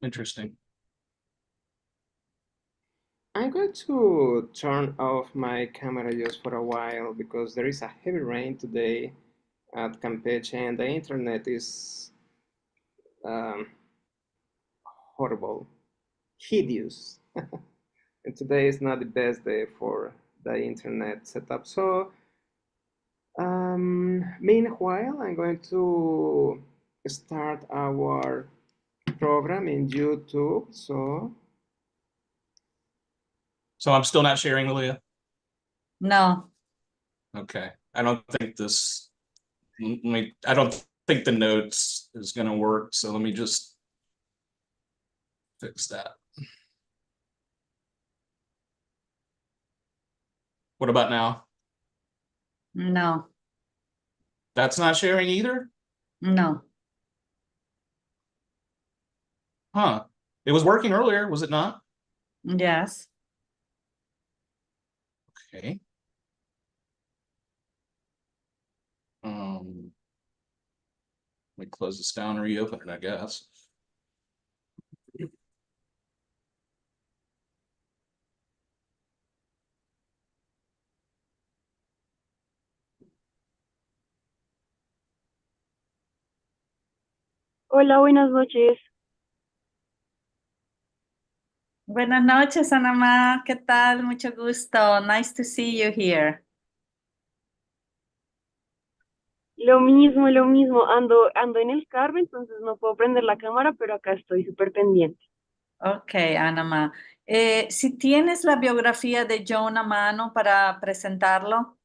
Interesting. I'm going to turn off my camera just for a while because there is a heavy rain today at Campeche and the internet is um, horrible, hideous. And today is not the best day for the internet setup. So, meanwhile, I'm going to start our program in YouTube. So I'm still not sharing, Lilia? No. Okay. I don't think this, I don't think the notes is going to work. So let me just fix that. What about now? No. That's not sharing either? No. Huh. It was working earlier, was it not? Yes. Okay. Let me close this down and reopen it, I guess. Hola, buenas noches. Buenas noches, Anamá. ¿Qué tal? Mucho gusto. Nice to see you here. Lo mismo, lo mismo. Ando en el carro, entonces no puedo prender la cámara, pero acá estoy súper pendiente. Ok, Anamá. Si tienes la biografía de John a mano para presentarlo,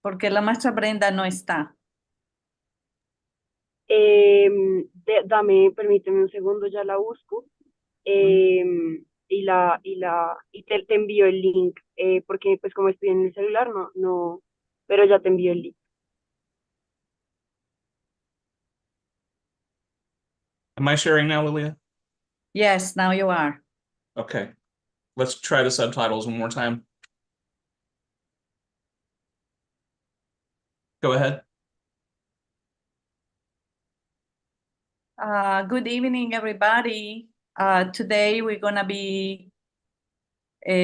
porque la maestra Brenda no está. Permíteme un segundo, ya la busco. Y te envío el link, porque pues como estoy en el celular, no, pero ya te envío el link. Am I sharing now, Lilia? Yes, now you are. Okay. Let's try the subtitles one more time. Go ahead. Good evening, everybody. Today we're going to be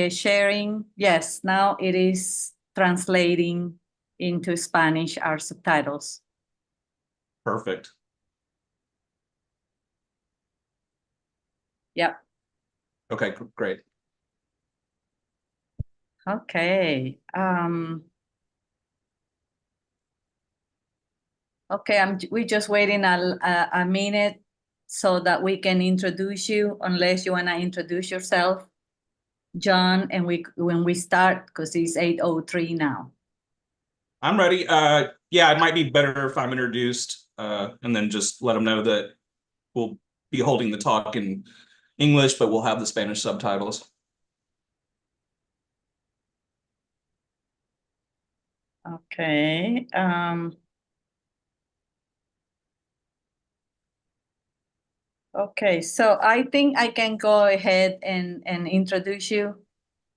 sharing. Yes, now it is translating into Spanish our subtitles. Perfect. Yep. Okay, great. Okay. Okay, we're just waiting a minute so that we can introduce you, unless you want to introduce yourself, John, and when we start, because it's 8:03 now. I'm ready. Yeah, it might be better if I'm introduced, and then just let them know that we'll be holding the talk in English, but we'll have the Spanish subtitles. Okay. Okay, so I think I can go ahead and introduce you.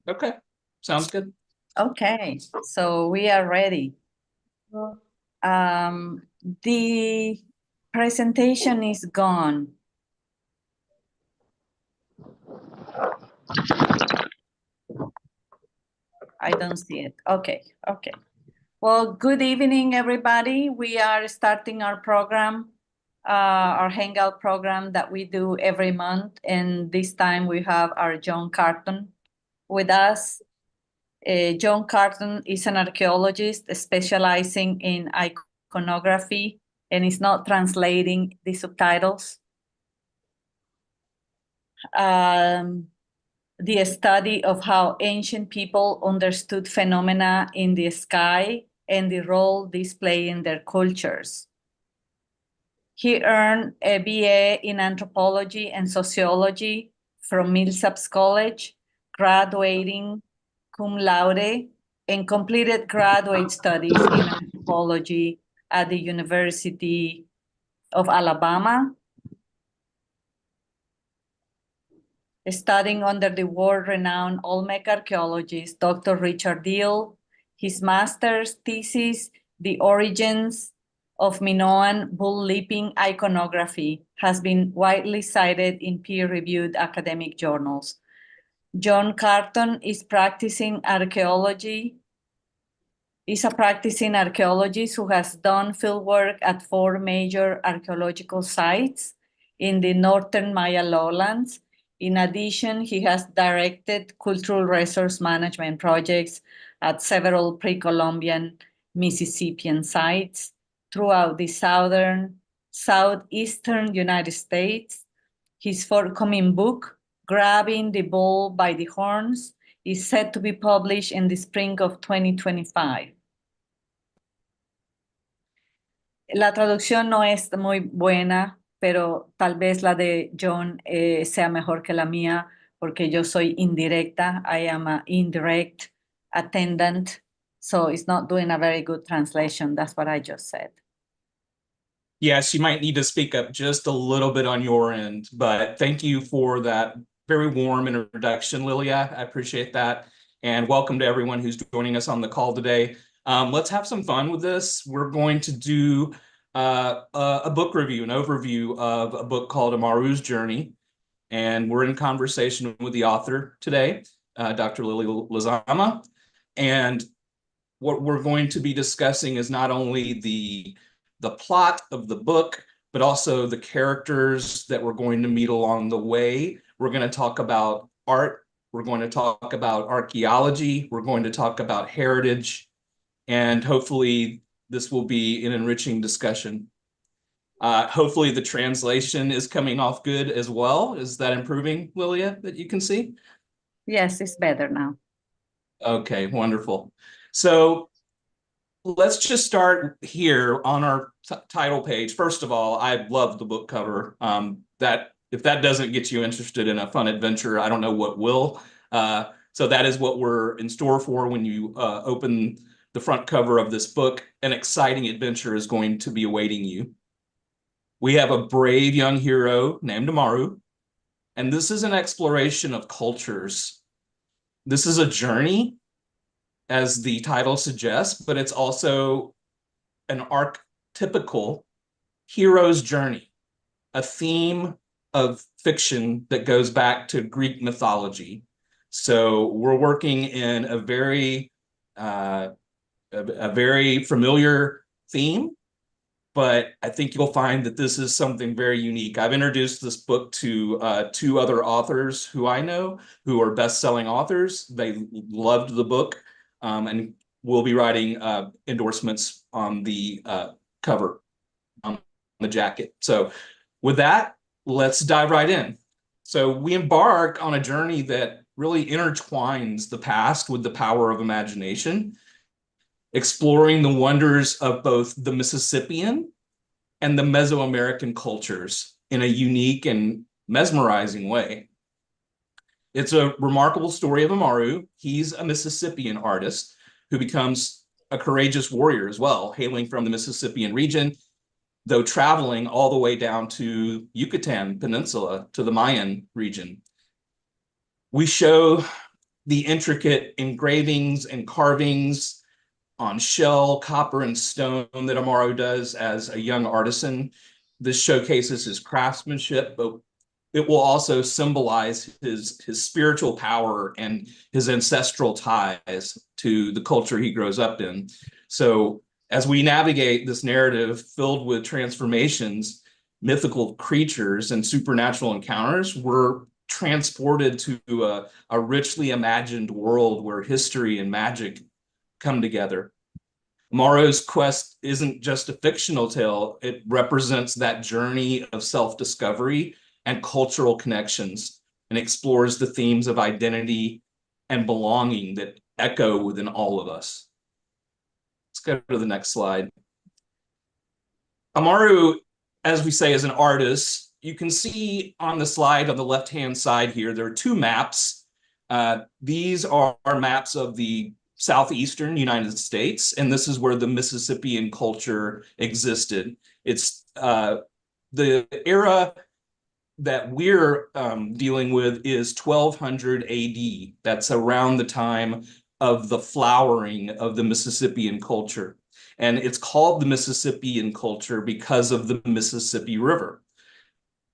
Okay, sounds good. Okay, so we are ready. The presentation is gone. I don't see it. Okay. Well, good evening, everybody. We are starting our program, our Hangout program that we do every month. And this time we have our John Carton with us. John Carton is an archaeologist specializing in iconography and is not translating the subtitles. The study of how ancient people understood phenomena in the sky and the role these play in their cultures. He earned a BA in anthropology and sociology from Millsaps College, graduating cum laude, and completed graduate studies in anthropology at the University of Alabama, studying under the world-renowned Olmec archaeologist, Dr. Richard Deal. His master's thesis, The Origins of Minoan bull-leaping iconography has been widely cited in peer-reviewed academic journals. John Carton is a practicing archaeologist who has done fieldwork at 4 major archaeological sites in the northern Maya lowlands. In addition, he has directed cultural resource management projects at several pre-Columbian Mississippian sites throughout the southeastern United States. His forthcoming book, Grabbing the Bull by the Horns, is set to be published in the spring of 2025. La traducción no es muy buena, pero tal vez la de John sea mejor que la mía, porque yo soy indirecta. I am an indirect attendant, so it's not doing a very good translation. That's what I just said. Yes, you might need to speak up just a little bit on your end, but thank you for that very warm introduction, Lilia. I appreciate that. And welcome to everyone who's joining us on the call today. Let's have some fun with this. We're going to do a book review, an overview of a book called Amaru's Journey. And we're in conversation with the author today, Dr. Lily Lizama. And what we're going to be discussing is not only the plot of the book, but also the characters that we're going to meet along the way. We're going to talk about art. We're going to talk about archaeology. We're going to talk about heritage. And hopefully this will be an enriching discussion. Hopefully the translation is coming off good as well. Is that improving, Lilia, that you can see? Yes, it's better now. Okay, wonderful. So let's just start here on our title page. First of all, I love the book cover. If that doesn't get you interested in a fun adventure, I don't know what will. So that is what we're in store for when you open the front cover of this book. An exciting adventure is going to be awaiting you. We have a brave young hero named Amaru, and this is an exploration of cultures. This is a journey, as the title suggests, but it's also an archetypical hero's journey, a theme of fiction that goes back to Greek mythology. So we're working in a very familiar theme, but I think you'll find that this is something very unique. I've introduced this book to 2 other authors who I know who are best-selling authors. They loved the book, and we'll be writing endorsements on the cover, on the jacket. So with that, let's dive right in. So we embark on a journey that really intertwines the past with the power of imagination, exploring the wonders of both the Mississippian and the Mesoamerican cultures in a unique and mesmerizing way. It's a remarkable story of Amaru. He's a Mississippian artist who becomes a courageous warrior as well, hailing from the Mississippian region, though traveling all the way down to Yucatan Peninsula, to the Mayan region. We show the intricate engravings and carvings on shell, copper, and stone that Amaru does as a young artisan. This showcases his craftsmanship, but it will also symbolize his spiritual power and his ancestral ties to the culture he grows up in. So as we navigate this narrative filled with transformations, mythical creatures, and supernatural encounters, we're transported to a richly imagined world where history and magic come together. Amaru's quest isn't just a fictional tale. It represents that journey of self-discovery and cultural connections, and explores the themes of identity and belonging that echo within all of us. Let's go to the next slide. Amaru, as we say, is an artist. You can see on the slide on the left-hand side here, there are 2 maps. These are maps of the southeastern United States, and this is where the Mississippian culture existed. It's the era that we're dealing with is 1200 AD. That's around the time of the flowering of the Mississippian culture. And it's called the Mississippian culture because of the Mississippi River,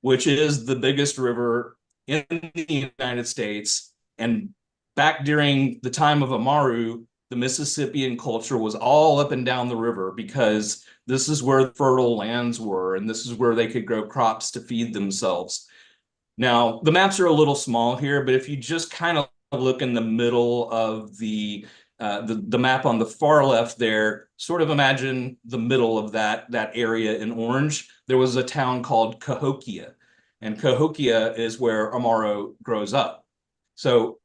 which is the biggest river in the United States. And back during the time of Amaru, the Mississippian culture was all up and down the river because this is where the fertile lands were, and this is where they could grow crops to feed themselves. Now, the maps are a little small here, but if you just kind of look in the middle of the map on the far left there, sort of imagine the middle of that area in orange. There was a town called Cahokia, and Cahokia is where Amaru grows up. So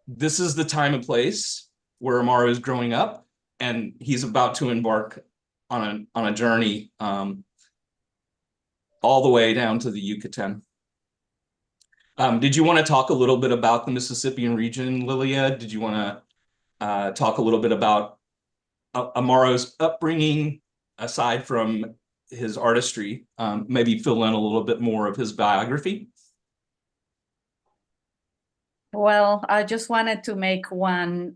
this is the time and place where Amaru is growing up, and he's about to embark on a journey all the way down to the Yucatan. Did you want to talk a little bit about the Mississippian region, Lilia? Did you want to talk a little bit about Amaru's upbringing, aside from his artistry? Maybe fill in a little bit more of his biography? Well, I just wanted to make one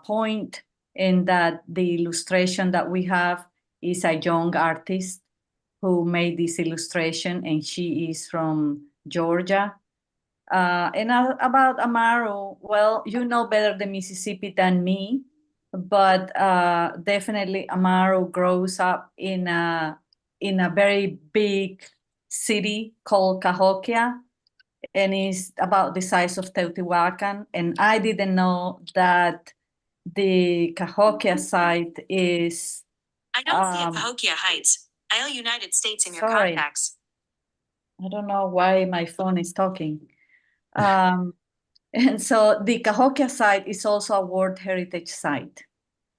point in that the illustration that we have is a young artist who made this illustration, and she is from Georgia. And about Amaru, well, you know better the Mississippi than me, but definitely Amaru grows up in a very big city called Cahokia, and is about the size of Teotihuacan. And I didn't know that the Cahokia site is... I don't see a Cahokia Heights, Isle United States in your contacts. I don't know why my phone is talking. And so the Cahokia site is also a World Heritage Site.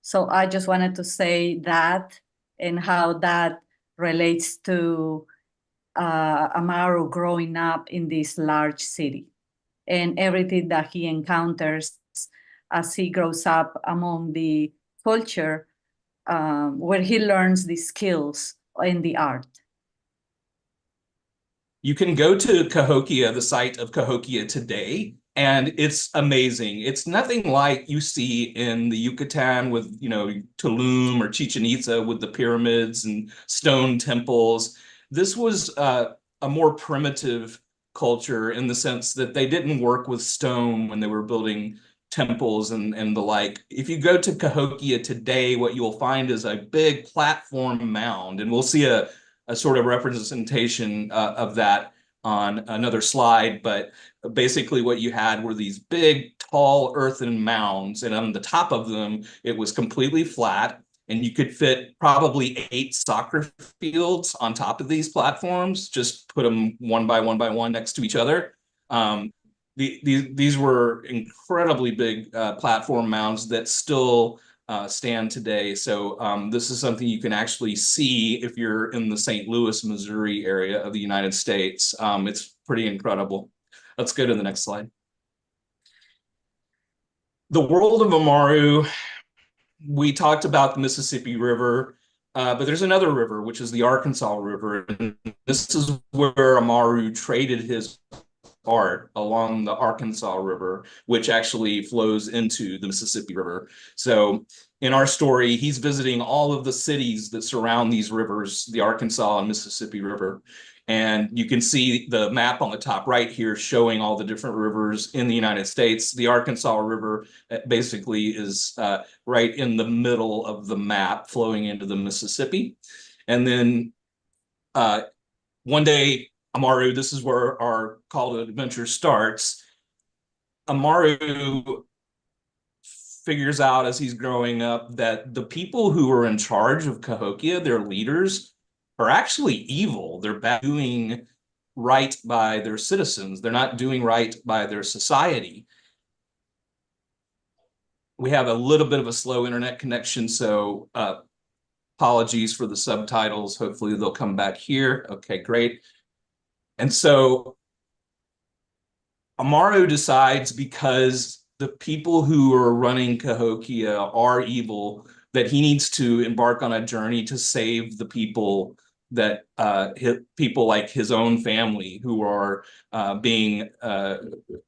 So I just wanted to say that and how that relates to Amaru growing up in this large city and everything that he encounters as he grows up among the culture, where he learns the skills in the art. You can go to Cahokia, the site of Cahokia today, and it's amazing. It's nothing like you see in the Yucatan with, you know, Tulum or Chichen Itza with the pyramids and stone temples. This was a more primitive culture in the sense that they didn't work with stone when they were building temples and the like. If you go to Cahokia today, what you'll find is a big platform mound, and we'll see a sort of representation of that on another slide. But basically what you had were these big, tall earthen mounds, and on the top of them, it was completely flat, and you could fit probably 8 soccer fields on top of these platforms, just put them one by one next to each other. These were incredibly big platform mounds that still stand today. So this is something you can actually see if you're in the St. Louis, Missouri area of the United States. It's pretty incredible. Let's go to the next slide. The world of Amaru, we talked about the Mississippi River, but there's another river, which is the Arkansas River. And this is where Amaru traded his art along the Arkansas River, which actually flows into the Mississippi River. So in our story, he's visiting all of the cities that surround these rivers, the Arkansas and Mississippi River. And you can see the map on the top right here showing all the different rivers in the United States. The Arkansas River basically is right in the middle of the map, flowing into the Mississippi. And then one day, Amaru, this is where our call to adventure starts. Amaru figures out as he's growing up that the people who are in charge of Cahokia, their leaders, are actually evil. They're doing right by their citizens. They're not doing right by their society. We have a little bit of a slow internet connection, so apologies for the subtitles. Hopefully they'll come back here. Okay, great. And so Amaru decides, because the people who are running Cahokia are evil, that he needs to embark on a journey to save the people that people like his own family who are being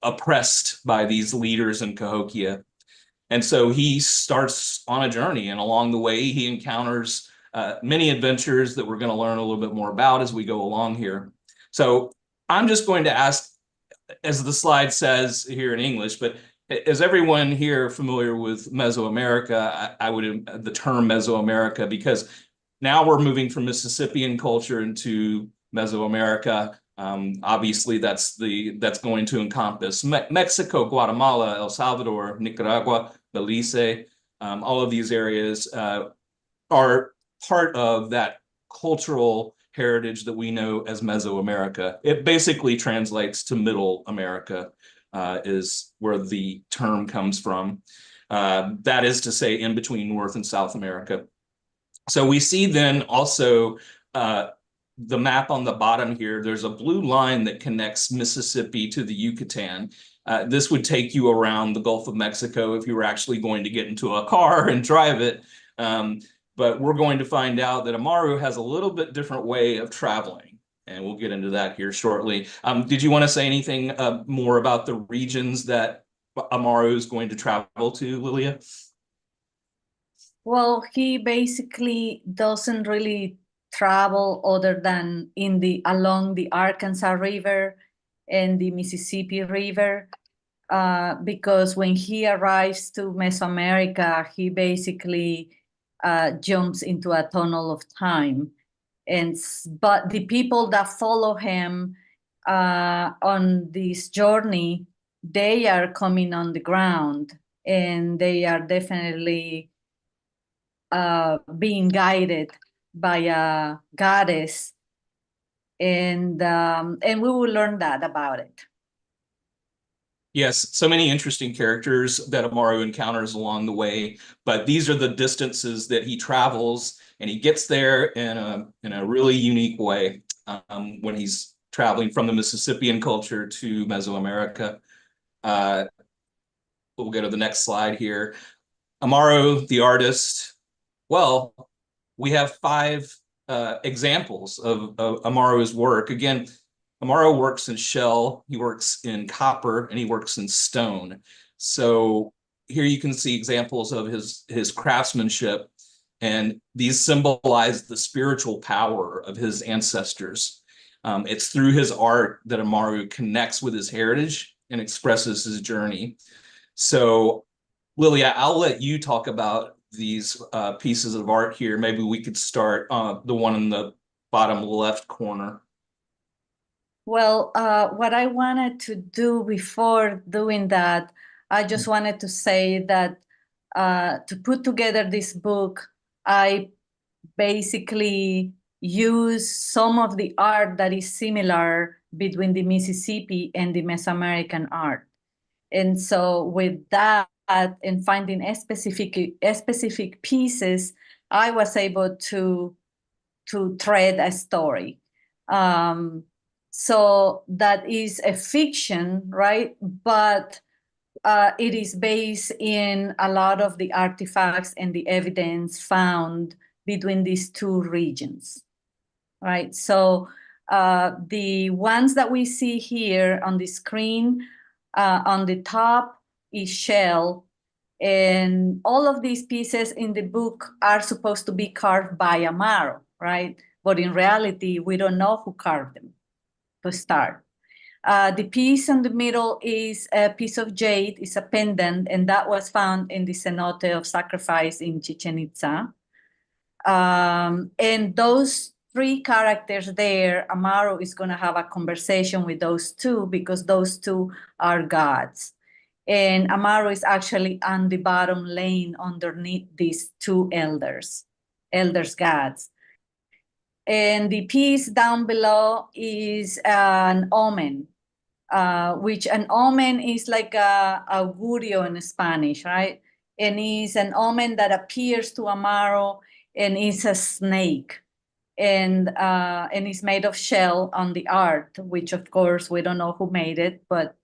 oppressed by these leaders in Cahokia. And so he starts on a journey, and along the way, he encounters many adventures that we're going to learn a little bit more about as we go along here. So I'm just going to ask, as the slide says here in English, but is everyone here familiar with Mesoamerica? I would, the term Mesoamerica, because now we're moving from Mississippian culture into Mesoamerica. Obviously, that's going to encompass Mexico, Guatemala, El Salvador, Nicaragua, Belize. All of these areas are part of that cultural heritage that we know as Mesoamerica. It basically translates to Middle America, is where the term comes from. That is to say, in between North and South America. So we see then also the map on the bottom here. There's a blue line that connects Mississippi to the Yucatan. This would take you around the Gulf of Mexico if you were actually going to get into a car and drive it. But we're going to find out that Amaru has a little bit different way of traveling, and we'll get into that here shortly. Did you want to say anything more about the regions that Amaru is going to travel to, Lilia? Well, he basically doesn't really travel other than along the Arkansas River and the Mississippi River, because when he arrives to Mesoamerica, he basically jumps into a tunnel of time. But the people that follow him on this journey, they are coming on the ground, and they are definitely being guided by a goddess, and we will learn that about it. Yes, so many interesting characters that Amaru encounters along the way, but these are the distances that he travels, and he gets there in a really unique way when he's traveling from the Mississippian culture to Mesoamerica. We'll go to the next slide here. Amaru, the artist. Well, we have 5 examples of Amaru's work. Again, Amaru works in shell, he works in copper, and he works in stone. So here you can see examples of his craftsmanship, and these symbolize the spiritual power of his ancestors. It's through his art that Amaru connects with his heritage and expresses his journey. So, Lilia, I'll let you talk about these pieces of art here. Maybe we could start the one in the bottom left corner. Well, what I wanted to do before doing that, I just wanted to say that to put together this book, I basically use some of the art that is similar between the Mississippi and the Mesoamerican art. And so with that and finding specific pieces, I was able to thread a story. So that is a fiction, right? But it is based in a lot of the artifacts and the evidence found between these 2 regions, right? So the ones that we see here on the screen, on the top is shell, and all of these pieces in the book are supposed to be carved by Amaru, right? But in reality, we don't know who carved them to start. The piece in the middle is a piece of jade, it's a pendant, and that was found in the cenote of sacrifice in Chichen Itza. And those 3 characters there, Amaru is going to have a conversation with those 2 because those 2 are gods. And Amaru is actually on the bottom lane underneath these 2 elders gods. And the piece down below is an omen, which an omen is like a augurio in Spanish, right? And is an omen that appears to Amaru, and is a snake, and is made of shell on the art, which of course we don't know who made it, but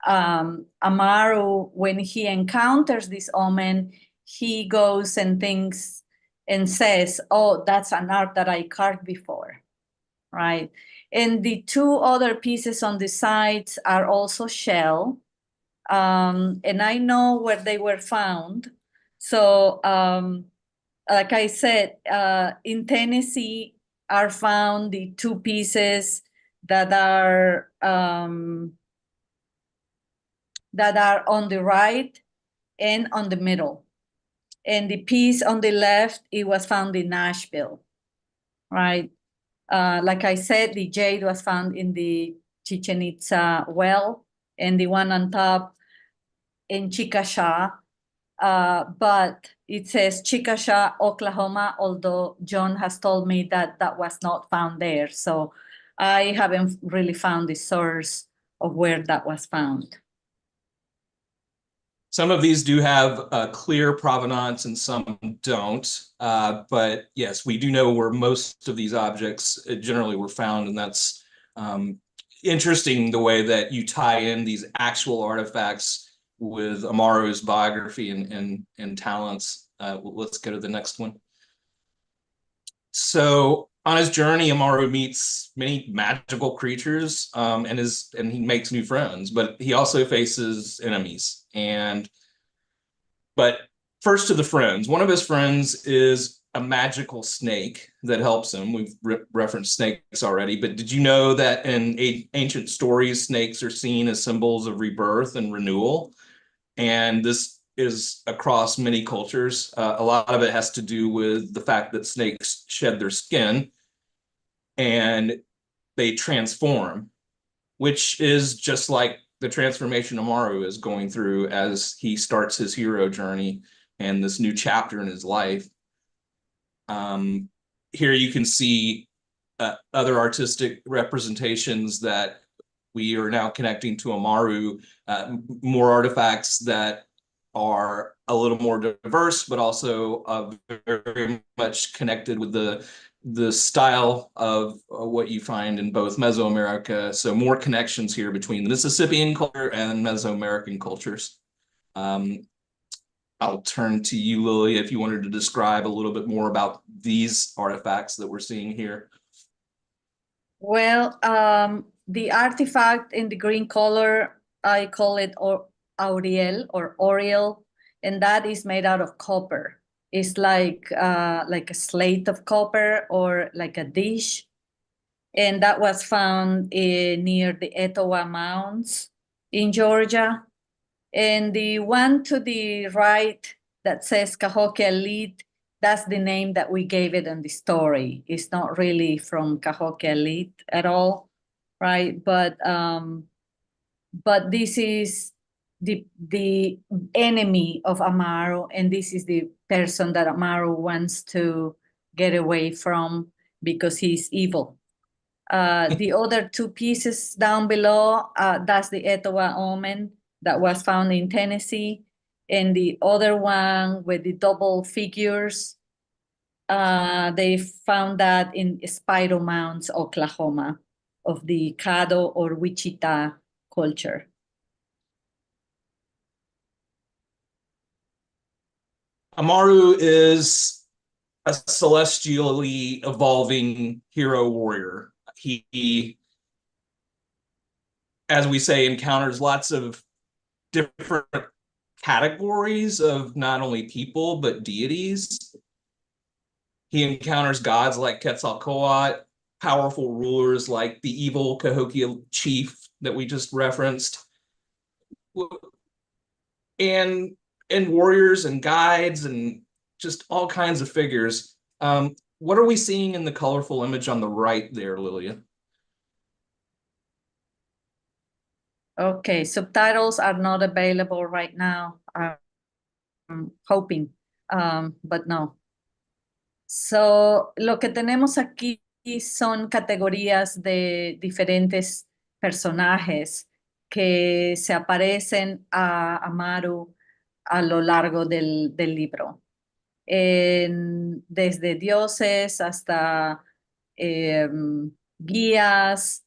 Amaru, when he encounters this omen, he goes and thinks and says, oh, that's an art that I carved before, right? And the 2 other pieces on the sides are also shell, and I know where they were found. So, like I said, in Tennessee are found the two pieces that are on the right and on the middle. And the piece on the left, it was found in Nashville, right? Like I said, the jade was found in the Chichen Itza well, and the one on top in Chickasha, but it says Chickasha, Oklahoma, although John has told me that that was not found there. So I haven't really found the source of where that was found. Some of these do have a clear provenance and some don't. But yes, we do know where most of these objects generally were found. And that's interesting, the way that you tie in these actual artifacts with Amaru's biography and talents. Let's go to the next one. So on his journey, Amaru meets many magical creatures, and he makes new friends, but he also faces enemies. But first to the friends. One of his friends is a magical snake that helps him. We've referenced snakes already, but did you know that in ancient stories, snakes are seen as symbols of rebirth and renewal? And this is across many cultures. A lot of it has to do with the fact that snakes shed their skin and they transform, which is just like the transformation Amaru is going through as he starts his hero journey and this new chapter in his life. Here you can see other artistic representations that we are now connecting to Amaru, more artifacts that are a little more diverse, but also very much connected with the style of what you find in both Mesoamerica. So more connections here between the Mississippian culture and Mesoamerican cultures. I'll turn to you, Lily, if you wanted to describe a little bit more about these artifacts that we're seeing here. Well, the artifact in the green color, I call it Auriel or Oriel, and that is made out of copper. It's like a slate of copper or like a dish. And that was found near the Etowah Mounds in Georgia. And the one to the right that says Cahokia Elite, that's the name that we gave it in the story. It's not really from Cahokia Elite at all, right? But this is the enemy of Amaru, and this is the person that Amaru wants to get away from because he's evil. The other two pieces down below, that's the Etowah Omen that was found in Tennessee, and the other one with the double figures, they found that in Spiro Mounds, Oklahoma, of the Caddo or Wichita culture. Amaru is a celestially evolving hero warrior. He, as we say, encounters lots of different categories of not only people, but deities. He encounters gods like Quetzalcoatl, powerful rulers like the evil Cahokia chief that we just referenced, and warriors and guides and just all kinds of figures. What are we seeing in the colorful image on the right there, Lillian? Okay, subtitles are not available right now. I'm hoping, but no. So, lo que tenemos aquí son categorías de diferentes personajes que se aparecen a Amaru a lo largo del libro. Desde dioses hasta guías,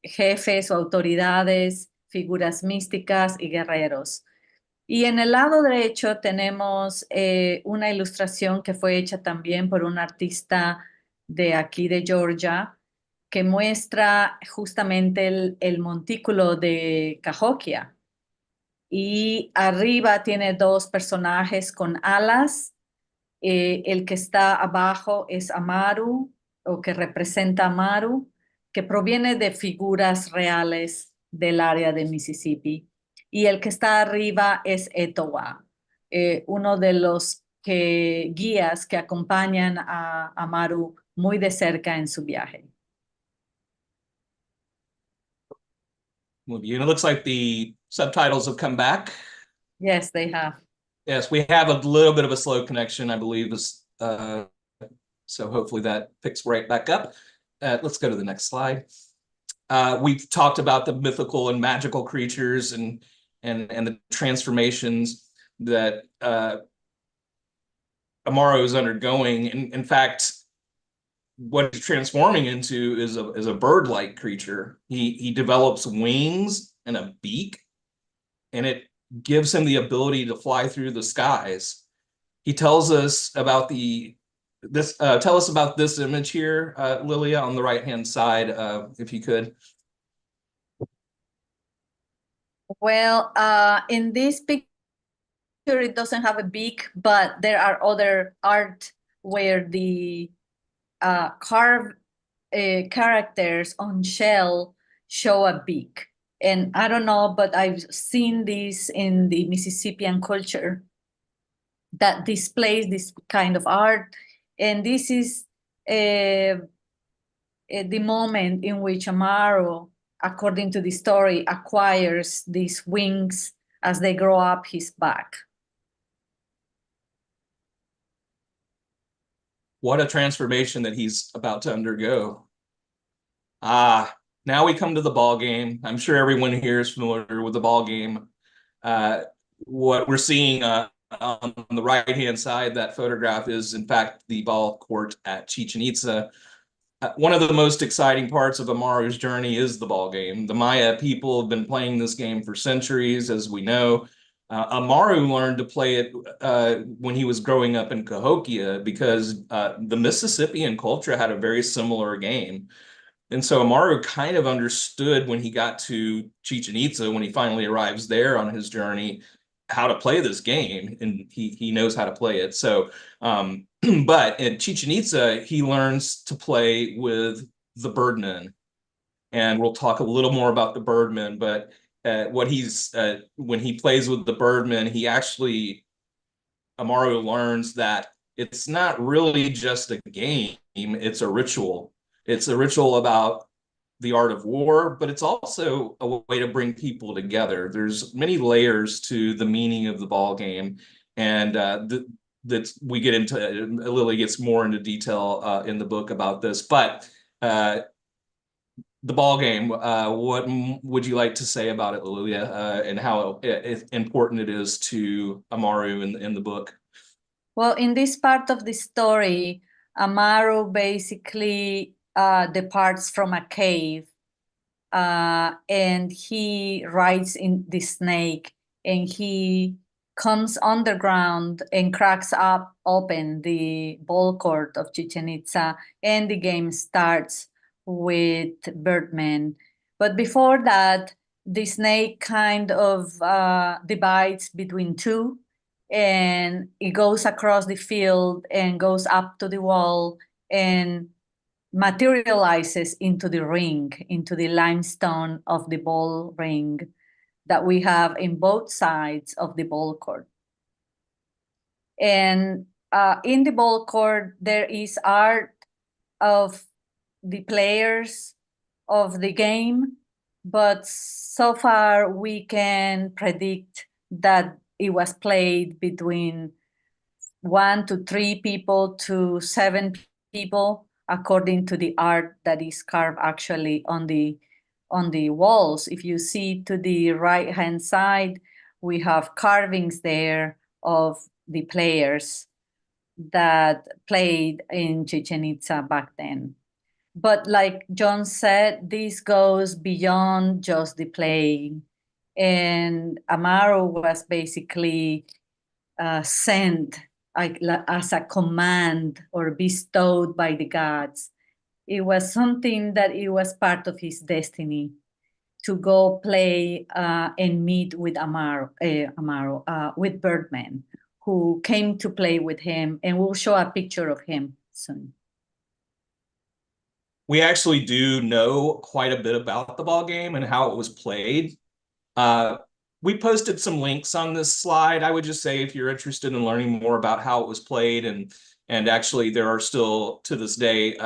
jefes o autoridades, figuras místicas y guerreros. Y en el lado derecho tenemos una ilustración que fue hecha también por un artista de aquí de Georgia, que muestra justamente el montículo de Cahokia, Y arriba tiene dos personajes con alas. El que está abajo es Amaru, o que representa a Amaru, que proviene de figuras reales del área de Mississippi. Y el que está arriba es Etowah, uno de los guías que acompañan a Amaru muy de cerca en su viaje. Muy bien. It looks like the subtitles have come back. Yes, they have. Yes, we have a little bit of a slow connection, I believe, so hopefully that picks right back up. Let's go to the next slide. We've talked about the mythical and magical creatures and the transformations that Amaru is undergoing. In fact, what he's transforming into is a bird-like creature. He develops wings and a beak, and it gives him the ability to fly through the skies. He tells us about tell us about this image here, Lilia, on the right-hand side, if you could. Well, in this picture, it doesn't have a beak, but there are other art where the carved characters on shell show a beak. And I don't know, but I've seen this in the Mississippian culture that displays this kind of art. And this is the moment in which Amaru, according to the story, acquires these wings as they grow up his back. What a transformation that he's about to undergo. Now we come to the ball game. I'm sure everyone here is familiar with the ball game. What we're seeing on the right-hand side, that photograph is, in fact, the ball court at Chichen Itza. One of the most exciting parts of Amaru's journey is the ball game. The Maya people have been playing this game for centuries, as we know. Amaru learned to play it when he was growing up in Cahokia because the Mississippian culture had a very similar game. And so Amaru kind of understood when he got to Chichen Itza, when he finally arrives there on his journey, how to play this game, and he knows how to play it. So, but in Chichen Itza, he learns to play with the birdmen, and we'll talk a little more about the birdmen. But when he plays with the birdmen, Amaru learns that it's not really just a game; it's a ritual. It's a ritual about the art of war, but it's also a way to bring people together. There's many layers to the meaning of the ball game, and that we get into. Lily gets more into detail in the book about this, but the ball game. What would you like to say about it, Lilia, and how important it is to Amaru in the book? Well, in this part of the story, Amaru basically departs from a cave, and he rides in the snake, and he comes underground and cracks open the ball court of Chichen Itza, and the game starts with birdmen. But before that, the snake kind of divides between two, and it goes across the field and goes up to the wall and materializes into the ring, into the limestone of the ball ring that we have in both sides of the ball court. And in the ball court, there is art of the players of the game, but so far we can predict that it was played between 1 to 3 people to 7 people, according to the art that is carved actually on the walls. If you see to the right-hand side, we have carvings there of the players that played in Chichen Itza back then. But like John said, this goes beyond just the playing. And Amaru was basically sent as a command or bestowed by the gods. It was something that it was part of his destiny. to go play and meet with with Birdman, who came to play with him, and we'll show a picture of him soon. We actually do know quite a bit about the ball game and how it was played. We posted some links on this slide. I would just say if you're interested in learning more about how it was played, and actually there are still to this day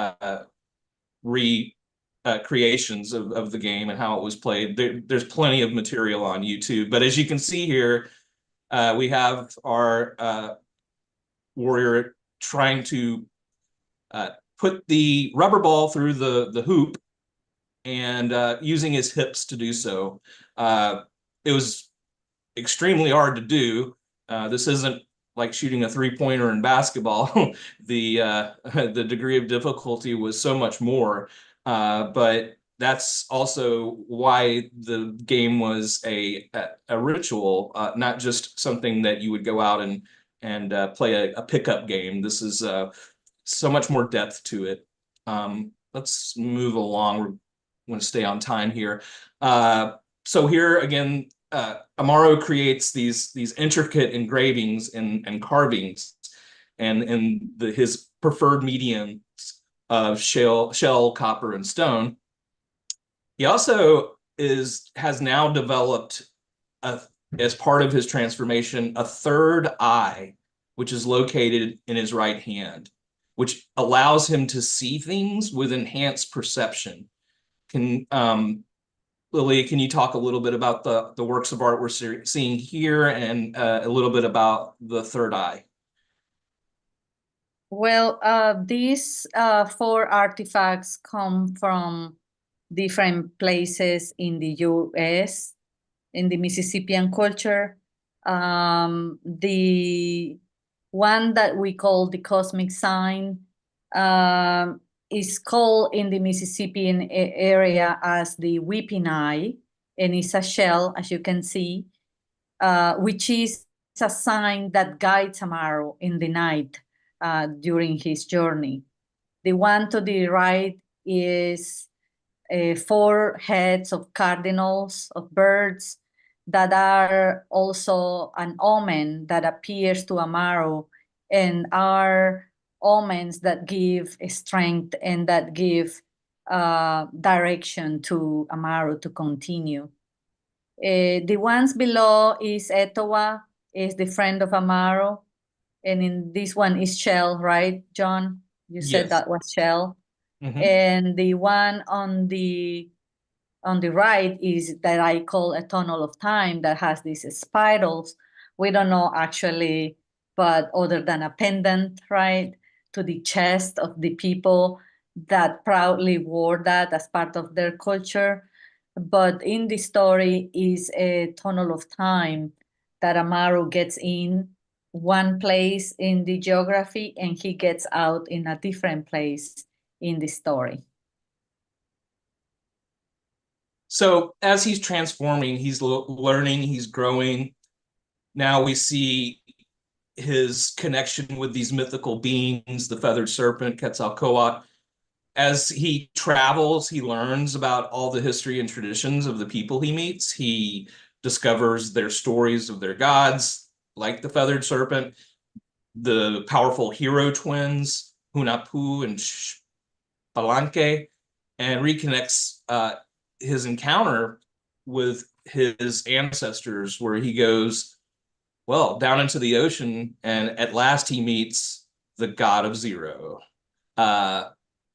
creations of the game and how it was played. There's plenty of material on YouTube. But as you can see here, we have our warrior trying to put the rubber ball through the hoop and using his hips to do so. It was extremely hard to do. This isn't like shooting a three-pointer in basketball. The degree of difficulty was so much more. But that's also why the game was a ritual, not just something that you would go out and play a pickup game. This is so much more depth to it. Let's move along. We're going to stay on time here. So here again, Amaru creates these intricate engravings and carvings, and in his preferred mediums of shell, copper, and stone. He also has now developed, as part of his transformation, a third eye, which is located in his right hand, which allows him to see things with enhanced perception. Lilia, can you talk a little bit about the works of art we're seeing here, and a little bit about the third eye? Well, these 4 artifacts come from different places in the U.S., in the Mississippian culture. The one that we call the cosmic sign is called in the Mississippian area as the weeping eye, and it's a shell, as you can see, which is a sign that guides Amaru in the night during his journey. The one to the right is 4 heads of cardinals, of birds, that are also an omen that appears to Amaru, and are omens that give strength and that give direction to Amaru to continue. The ones below is Etowa, is the friend of Amaru, and in this one is Shell, right, John? You said Yes. that was Shell. Mm-hmm. And the one on the right is that I call a tunnel of time, that has these spirals. We don't know actually, but other than a pendant, right, to the chest of the people that proudly wore that as part of their culture. But in the story is a tunnel of time that Amaru gets in one place in the geography, and he gets out in a different place in the story. So as he's transforming, he's learning, he's growing. Now we see his connection with these mythical beings, the feathered serpent, Quetzalcoatl. As he travels, he learns about all the history and traditions of the people he meets. He discovers their stories of their gods, like the feathered serpent, the powerful hero twins, Hunahpu and Palenque, and reconnects his encounter with his ancestors, where he goes, well, down into the ocean, and at last he meets the god of zero.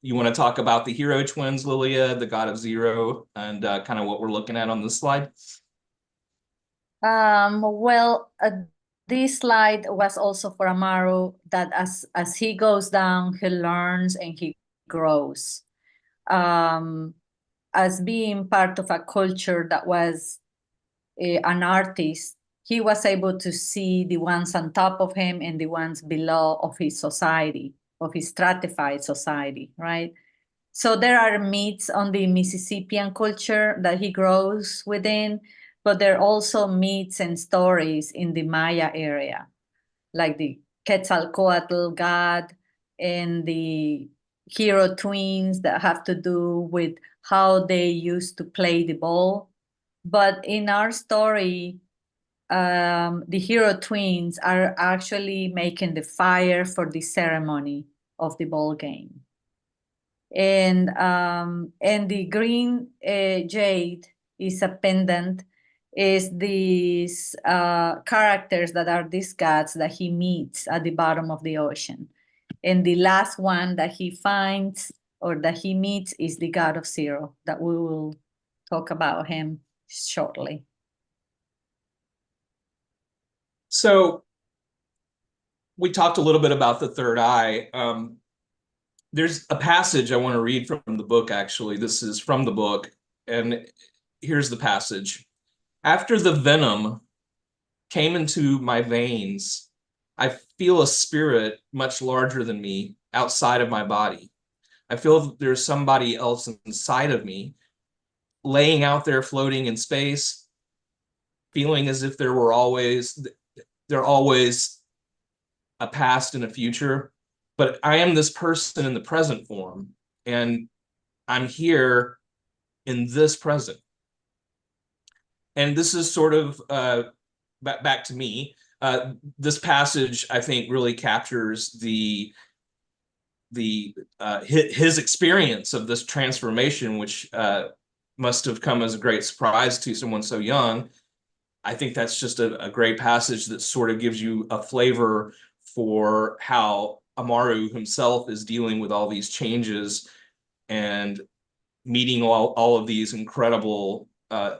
You want to talk about the hero twins, Lilia, the god of zero, and kind of what we're looking at on this slide? This slide was also for Amaru, that as he goes down, he learns and he grows. As being part of a culture that was an artist, he was able to see the ones on top of him and the ones below of his society, of his stratified society, right? So there are myths on the Mississippian culture that he grows within, but there are also myths and stories in the Maya area, like the Quetzalcoatl god and the hero twins that have to do with how they used to play the ball But in our story, the hero twins are actually making the fire for the ceremony of the ball game. And the green jade is a pendant, is these characters that are these gods that he meets at the bottom of the ocean. And the last one that he finds or that he meets is the god of zero, that we will talk about him shortly. So we talked a little bit about the third eye. There's a passage I want to read from the book, actually. This is from the book, and here's the passage. After the venom came into my veins, I feel a spirit much larger than me outside of my body. I feel there's somebody else inside of me, laying out there floating in space, feeling as if there always a past and a future. But I am this person in the present form, and I'm here in this present. And this is sort of back to me. This passage, I think, really captures his experience of this transformation, which must have come as a great surprise to someone so young. I think that's just a great passage that sort of gives you a flavor for how Amaru himself is dealing with all these changes and meeting all of these incredible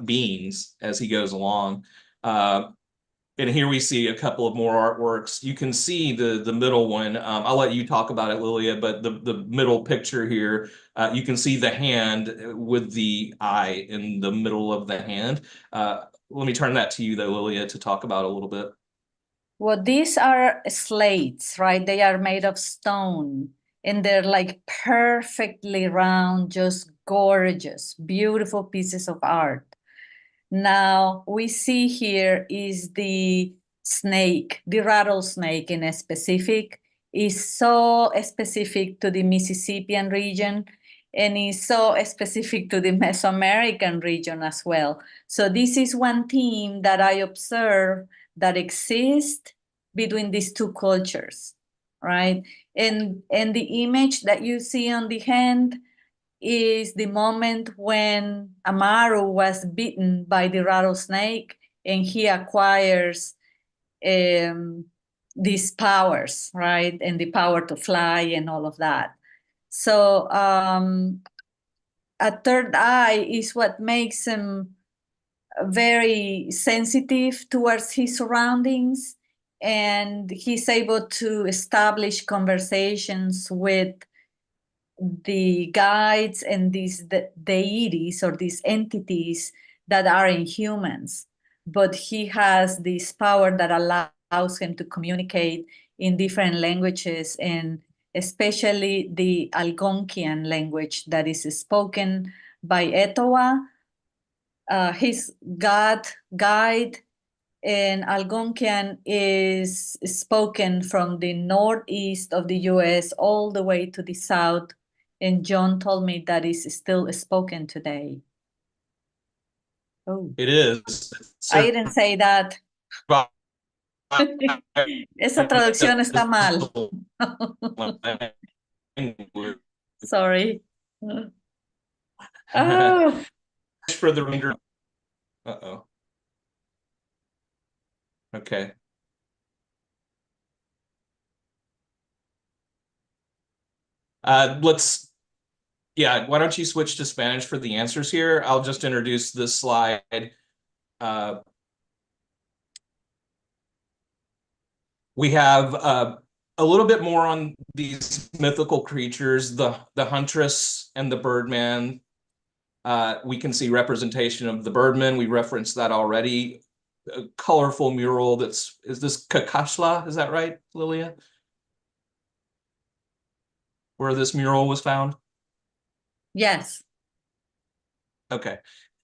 beings as he goes along. And here we see a couple of more artworks. You can see the middle one. I'll let you talk about it, Lilia, but the middle picture here, you can see the hand with the eye in the middle of the hand. Let me turn that to you, though, Lilia, to talk about a little bit. Well, these are slates, right? They are made of stone, and they're like perfectly round, just gorgeous, beautiful pieces of art. Now, we see here is the snake, the rattlesnake in a specific, is so specific to the Mississippian region, and is so specific to the Mesoamerican region as well. So this is one theme that I observe that exists between these two cultures, right? And the image that you see on the hand is the moment when Amaru was bitten by the rattlesnake and he acquires these powers, right? And the power to fly and all of that. So a third eye is what makes him very sensitive towards his surroundings, and he's able to establish conversations with the guides and these deities or these entities that are in humans. But he has this power that allows him to communicate in different languages, and especially the Algonquian language that is spoken by Etowah. His guide in Algonquian is spoken from the northeast of the US all the way to the south. And John told me that is still spoken today. Oh, It is. I didn't say that. Esa traducción está mal. Sorry. Oh. For the remainder. Uh-oh. Okay. Why don't you switch to Spanish for the answers here? I'll just introduce this slide. We have a little bit more on these mythical creatures, the huntress and the birdman. We can see representation of the birdman. We referenced that already. A colorful mural is this Kakashla? Is that right, Lilia? Where this mural was found? Yes. Okay.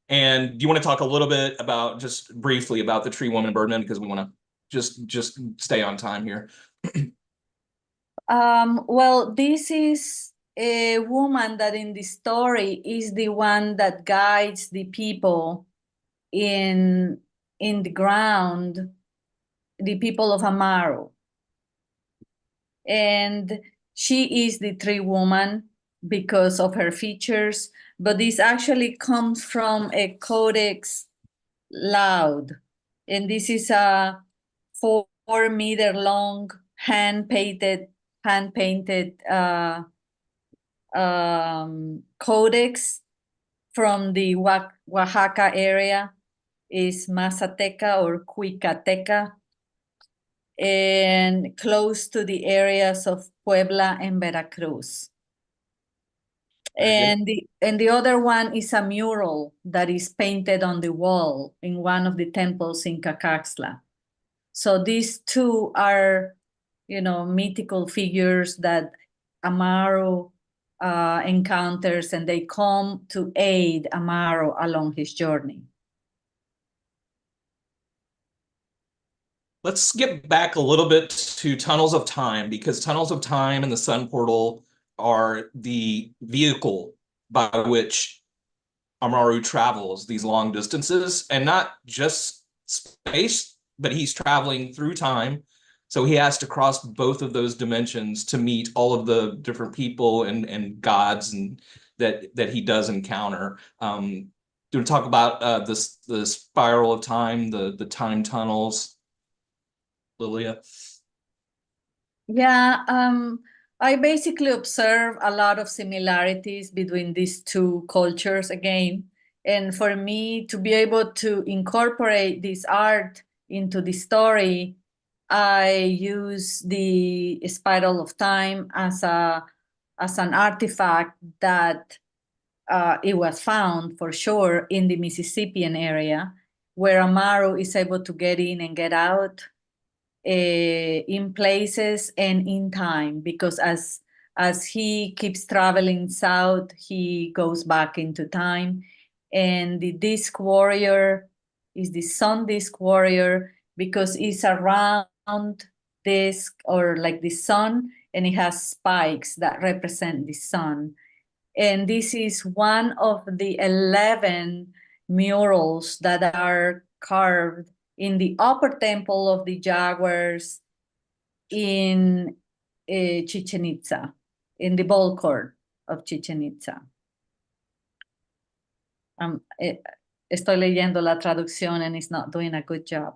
And do you want to talk a little bit about, just briefly, about the tree woman and birdman, because we want to just stay on time here. Well, this is a woman that in the story is the one that guides the people in the ground the people of Amaru. And she is the tree woman because of her features, but this actually comes from a codex loud. And this is a 4-meter long hand-painted codex from the Oaxaca area, is Mazateca or Cuicateca, and close to the areas of Puebla and Veracruz. And the other one is a mural that is painted on the wall in one of the temples in Cacaxtla. So these two are, mythical figures that Amaru encounters, and they come to aid Amaru along his journey. Let's get back a little bit to Tunnels of Time, because Tunnels of Time and the Sun Portal are the vehicle by which Amaru travels these long distances, and not just space, but he's traveling through time. So he has to cross both of those dimensions to meet all of the different people and gods and that he does encounter. Do you want to talk about the spiral of time, the time tunnels, Lilia? Yeah, I basically observe a lot of similarities between these two cultures again. And for me to be able to incorporate this art into the story, I use the spiral of time as an artifact that it was found for sure in the Mississippian area, where Amaru is able to get in and get out in places and in time, because as he keeps traveling south, he goes back into time. And the disc warrior is the sun disc warrior because it's around disc or like the sun, and it has spikes that represent the sun. And this is one of the 11 murals that are carved in the upper temple of the jaguars in Chichen Itza, in the ball court of Chichen Itza. Estoy leyendo la traducción and it's not doing a good job.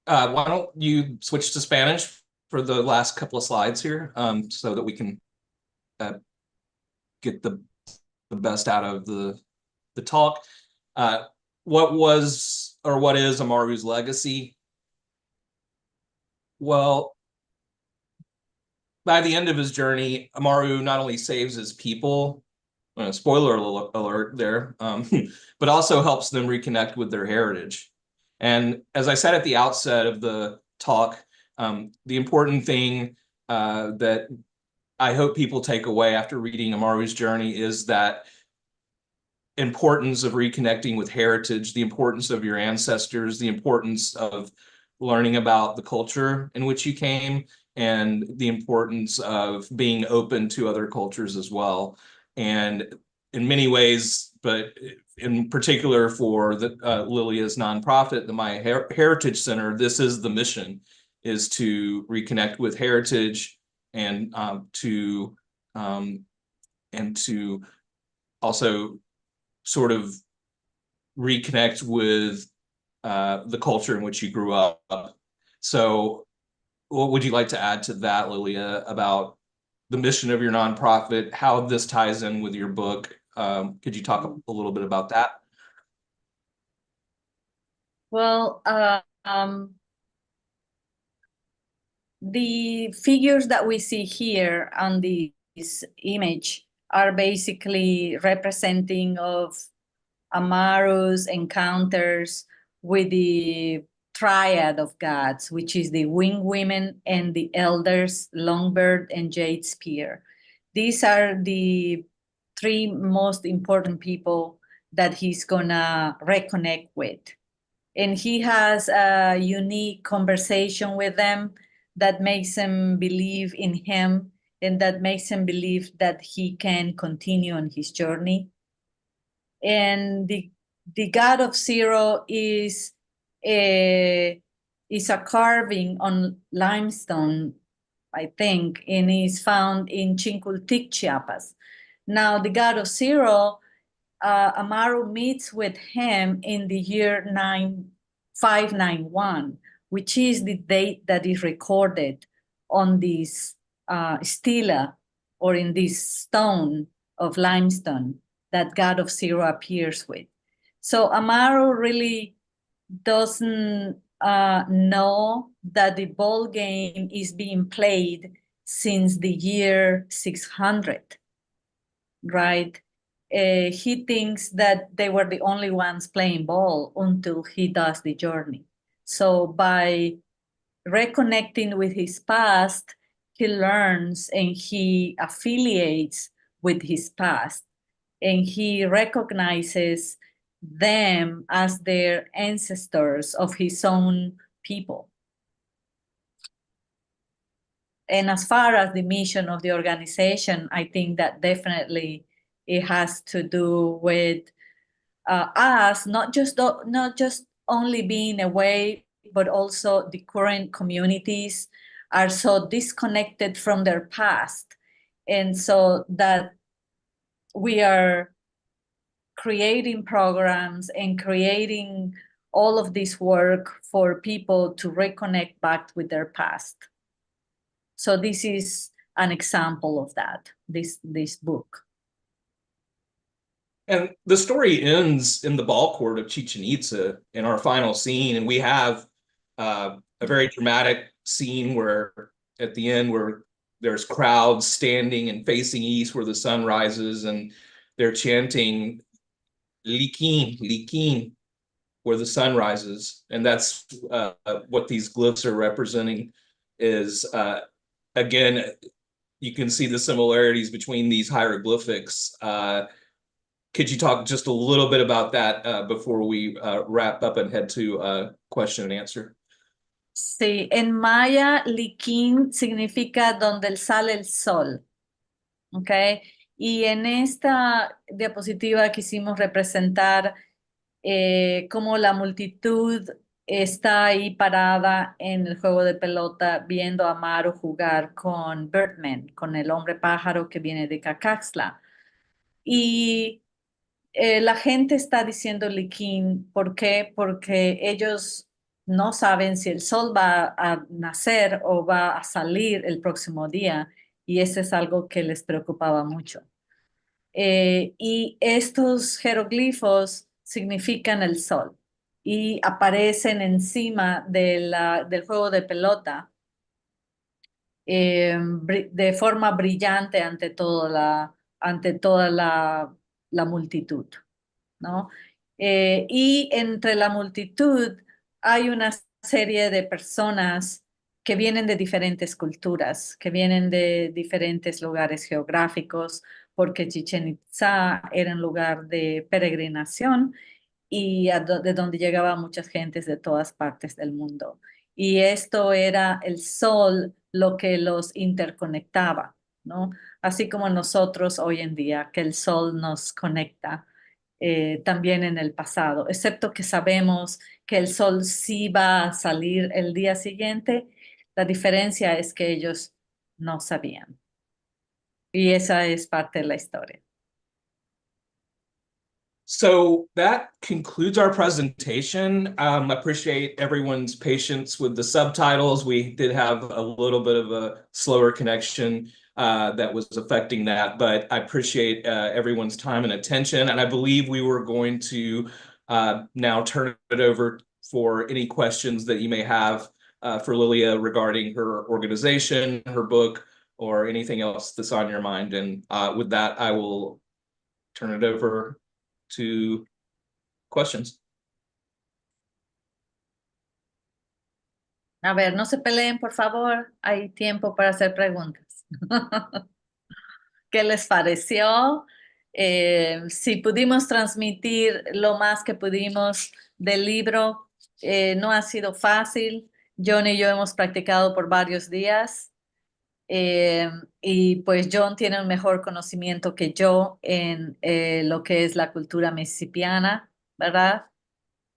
Why don't you switch to Spanish for the last couple of slides here, so that we can get the best out of the talk. What was or what is Amaru's legacy? Well, by the end of his journey, Amaru not only saves his people, spoiler alert there, but also helps them reconnect with their heritage. And as I said at the outset of the talk, the important thing that I hope people take away after reading Amaru's journey is that importance of reconnecting with heritage, the importance of your ancestors, the importance of learning about the culture in which you came, and the importance of being open to other cultures as well. And in many ways, but in particular for the Lilia's nonprofit, the My Heritage Center, this is the mission, is to reconnect with heritage and to also sort of reconnect with the culture in which you grew up. So what would you like to add to that, Lilia, about the mission of your nonprofit, how this ties in with your book? Could you talk a little bit about that? Well, the figures that we see here on this image are basically representing of Amaru's encounters with the triad of gods, which is the winged women and the elders, Longbird and Jade Spear. These are the three most important people that he's gonna reconnect with. And he has a unique conversation with them that makes him believe in him, and that makes him believe that he can continue on his journey. And the God of Zero is a carving on limestone, I think, and is found in Chincultic, Chiapas. Now, the God of Zero, Amaru meets with him in the year 591, which is the date that is recorded on this stela, or in this stone of limestone that God of Zero appears with. So Amaru really doesn't know that the ball game is being played since the year 600, right? He thinks that they were the only ones playing ball until he does the journey. So by reconnecting with his past, he learns and he affiliates with his past, and he recognizes them as their ancestors of his own people. And as far as the mission of the organization, I think that definitely it has to do with us not just only being away, but also the current communities are so disconnected from their past, and so that we are creating programs and creating all of this work for people to reconnect back with their past. So this is an example of that, this book. And the story ends in the ball court of Chichen Itza in our final scene, and we have a very dramatic scene where at the end where there's crowds standing and facing east where the sun rises, and they're chanting Likin, Likin, where the sun rises. And that's what these glyphs are representing is, again, you can see the similarities between these hieroglyphics. Could you talk just a little bit about that before we wrap up and head to question and answer? Sí, en maya, Likin significa donde sale el sol, ¿ok? Y en esta diapositiva quisimos representar cómo la multitud está ahí parada en el juego de pelota viendo a Amaru jugar con Birdman, con el hombre pájaro que viene de Cacaxtla. Y la gente está diciendo Likin, ¿por qué? Porque ellos no saben si el sol va a nacer o va a salir el próximo día, y eso es algo que les preocupaba mucho. Y estos jeroglifos significan el sol y aparecen encima del juego de pelota de forma brillante ante toda la multitud, ¿no? Y entre la multitud hay una serie de personas que vienen de diferentes culturas, que vienen de diferentes lugares geográficos, porque Chichen Itzá era un lugar de peregrinación y de donde llegaba muchas gentes de todas partes del mundo. Y esto era el sol lo que los interconectaba, ¿no? Así como nosotros hoy en día, que el sol nos conecta también en el pasado, excepto que sabemos que el sol sí va a salir el día siguiente. La diferencia es que ellos no sabían. Y esa es parte de la historia. So that concludes our presentation. I appreciate everyone's patience with the subtitles. We did have a little bit of a slower connection that was affecting that, but I appreciate everyone's time and attention. And I believe we were going to now turn it over for any questions that you may have for Lilia regarding her organization, her book, or anything else that's on your mind. And with that, I will turn it over to questions. A ver, no se peleen, por favor. Hay tiempo para hacer preguntas. ¿Qué les pareció? Si pudimos transmitir lo más que pudimos del libro, no ha sido fácil. John y yo hemos practicado por varios días. Y pues John tiene un mejor conocimiento que yo en lo que es la cultura mississippiana, ¿verdad?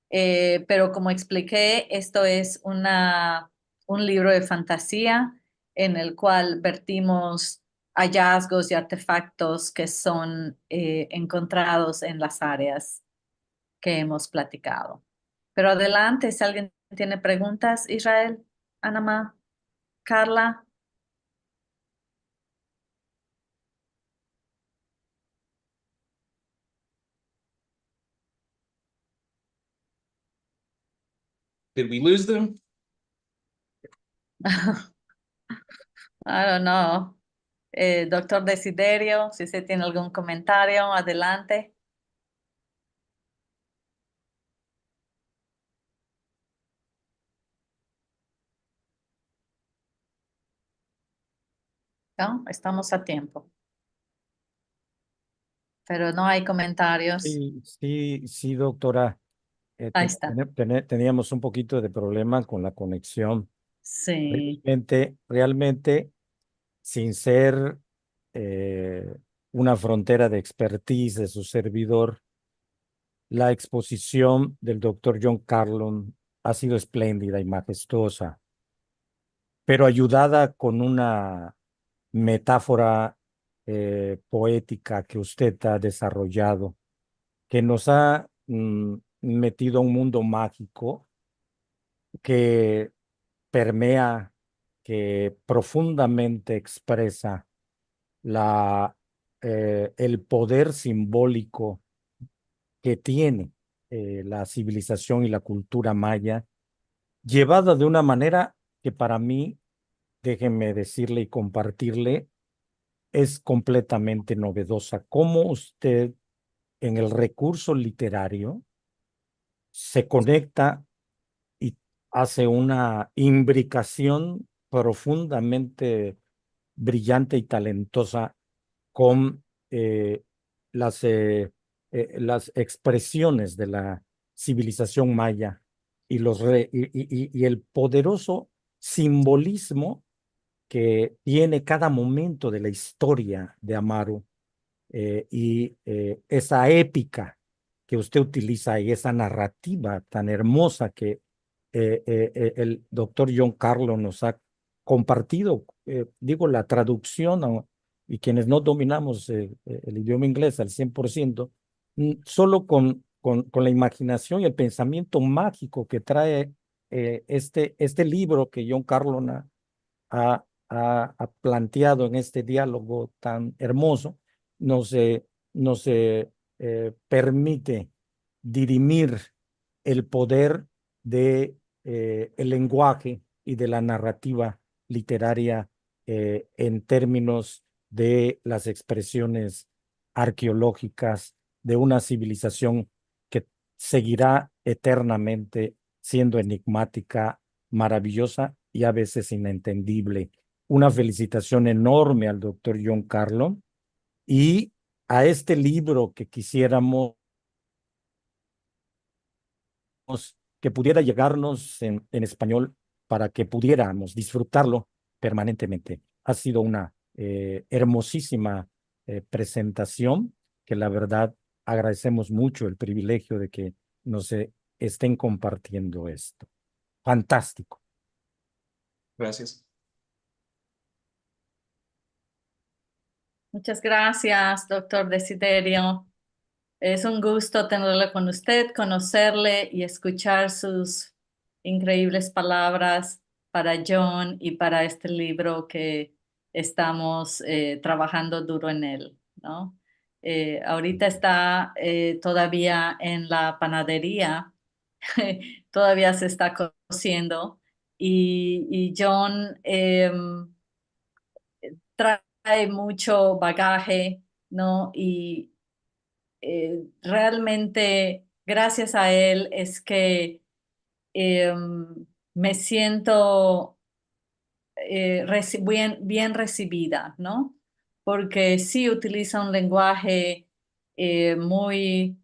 Pero como expliqué, esto es un libro de fantasía en el cual vertimos hallazgos y artefactos que son encontrados en las áreas que hemos platicado. Pero adelante, si alguien tiene preguntas, Israel, Anama, Carla. Did we lose them? I don't know. Doctor Desiderio, si usted tiene algún comentario, adelante. ¿No? Estamos a tiempo. Pero no hay comentarios. Sí, doctora. Ahí está. Teníamos un poquito de problema con la conexión. Sí. Realmente, sin ser una frontera de expertise de su servidor, la exposición del doctor John Carlon ha sido espléndida y majestuosa, pero ayudada con una metáfora poética que usted ha desarrollado, que nos ha metido a un mundo mágico que permea, que profundamente expresa el poder simbólico que tiene la civilización y la cultura maya, llevada de una manera que para mí, déjenme decirle y compartirle, es completamente novedosa. Cómo usted en el recurso literario se conecta y hace una imbricación profundamente brillante y talentosa con eh, las expresiones de la civilización maya y el poderoso simbolismo que tiene cada momento de la historia de Amaru, esa épica que usted utiliza y esa narrativa tan hermosa que el doctor John Carlo nos ha compartido. Digo, la traducción, y quienes no dominamos el idioma inglés al 100%, solo con la imaginación y el pensamiento mágico que trae este libro que John Carlo ha planteado en este diálogo tan hermoso, nos, eh, nos permite dirimir el poder de el lenguaje y de la narrativa literaria en términos de las expresiones arqueológicas de una civilización que seguirá eternamente siendo enigmática, maravillosa y a veces inentendible. Una felicitación enorme al doctor John Carlo y a este libro que quisiéramos que pudiera llegarnos en español para que pudiéramos disfrutarlo permanentemente. Ha sido una hermosísima presentación que la verdad agradecemos mucho el privilegio de que nos estén compartiendo esto. Fantástico. Gracias. Muchas gracias, doctor Desiderio. Es un gusto tenerlo con usted, conocerle y escuchar sus increíbles palabras para John y para este libro que estamos trabajando duro en él, ¿no? Ahorita está todavía en la panadería, todavía se está cociendo y John trae mucho bagaje, ¿no? Y realmente gracias a él es que me siento bien recibida, ¿no? Porque sí utiliza un lenguaje muy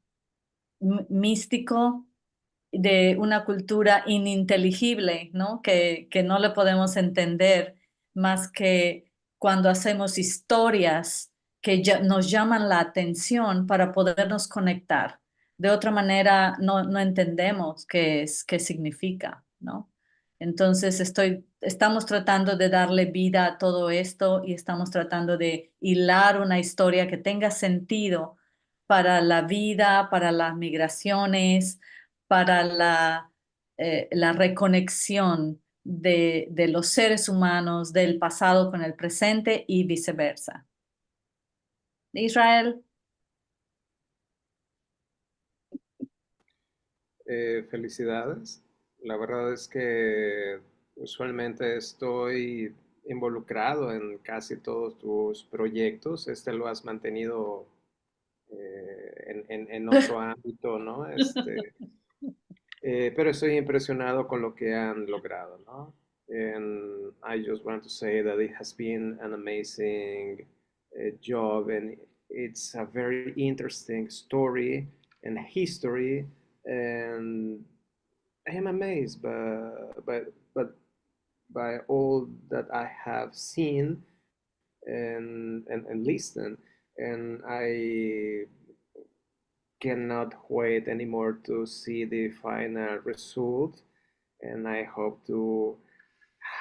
místico de una cultura ininteligible, ¿no? Que no le podemos entender más que cuando hacemos historias que nos llaman la atención para podernos conectar. De otra manera, no entendemos qué significa, ¿no? Entonces, estamos tratando de darle vida a todo esto y estamos tratando de hilar una historia que tenga sentido para la vida, para las migraciones, para la reconexión de los seres humanos, del pasado con el presente y viceversa. Israel. Felicidades. La verdad es que usualmente estoy involucrado en casi todos tus proyectos. Este lo has mantenido en otro ámbito, ¿no? Pero estoy impresionado con lo que han logrado, ¿no? And I just want to say that it has been an amazing job, and it's a very interesting story and history, and I am amazed by all that I have seen and listened, and I cannot wait anymore to see the final result, and I hope to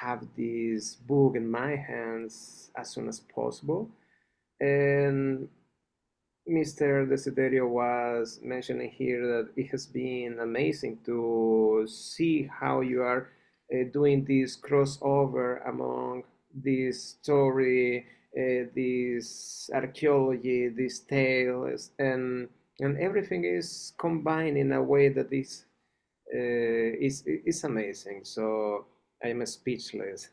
have this book in my hands as soon as possible. And Mr. Desiderio was mentioning here that it has been amazing to see how you are doing this crossover among this story, this archaeology, these tales, and everything is combined in a way that is amazing. So I am speechless.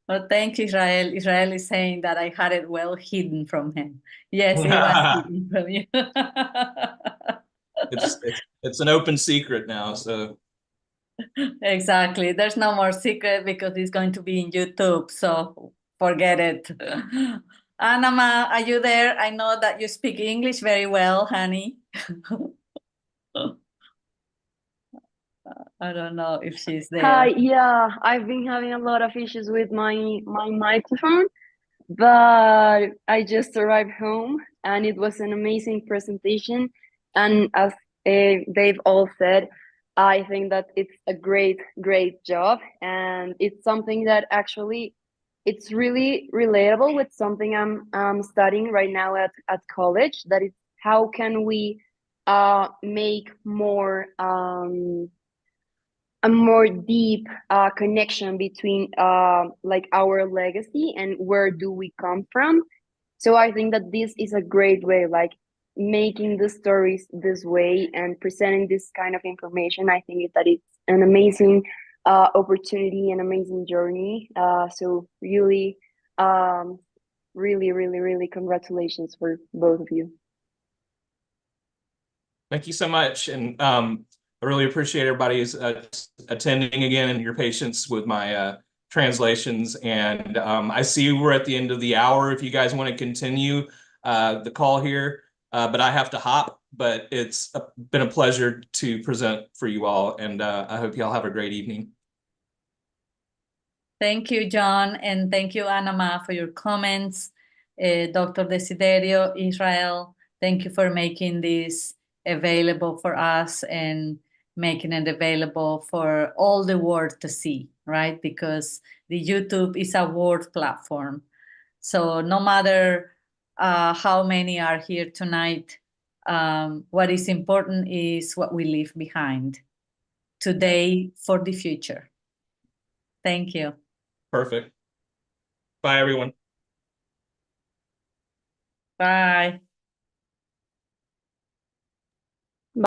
Well, thank you, Israel. Israel is saying that I had it well hidden from him. Yes, it was hidden from you. It's an open secret now, so. Exactly. There's no more secret because it's going to be in YouTube, so forget it. Anama, are you there? I know that you speak English very well, honey. I don't know if she's there. Hi, yeah, I've been having a lot of issues with my microphone, but I just arrived home and it was an amazing presentation. And as they've all said, I think that it's a great job, and it's something that actually it's really relatable with something I'm studying right now at college. That is, how can we make more a more deep connection between like our legacy and where do we come from. So I think that this is a great way, like making the stories this way and presenting this kind of information. I think that it's an amazing opportunity, an amazing journey. So really, really congratulations for both of you. Thank you so much. And I really appreciate everybody's attending again and your patience with my translations. And I see we're at the end of the hour if you guys want to continue the call here, but I have to hop. But it's been a pleasure to present for you all, and I hope you all have a great evening. Thank you, John, and thank you, Anama, for your comments. Dr. Desiderio, Israel, thank you for making this available for us and making it available for all the world to see, right? Because the YouTube is a word platform. So no matter how many are here tonight, what is important is what we leave behind today for the future. Thank you. Perfect. Bye, everyone. Bye.